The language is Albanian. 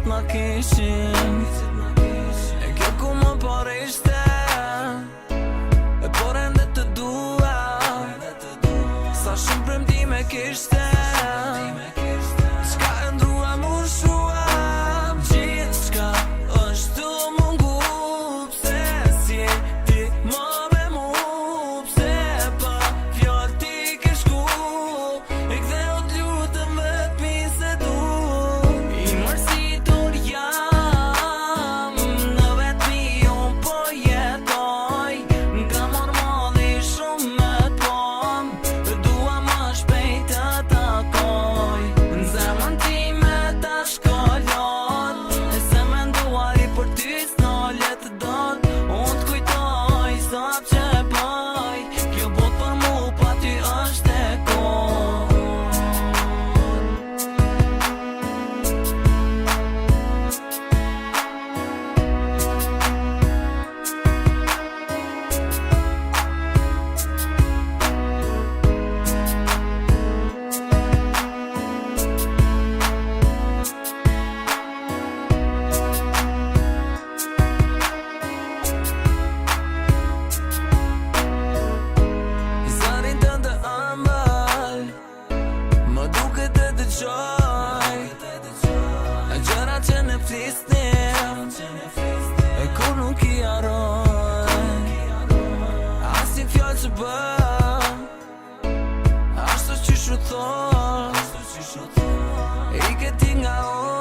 qëtë na kishin. E kjo ku më pare ishte, e por ende të dua. Sa shumë premtime kishte, s'ka e ndrua mu shua. Gjithçka është të mungu, pse si ti më me mu, pse pa fjallë ti ke shku. E ktheu t'lutëm vetëmi se du, i mërsitur jam, në vetëmi unë po jetoj. N'ka marrë modhi shumë me t'pom, dua më shpejt të takoj. Në zemrën time ta shkollon, e se menduari për ty s'nolet dot. Unë t'kujtoj sap që bëj, kjo bot për mu pa ty është e kot. Zërin tënde ëmbël, më duke të dëgjoj, e gjëra që ne flisnim, e kur nuk i harroj. As një fjallë që bëm, ashtu qysh u thon, i ke ti nga unë.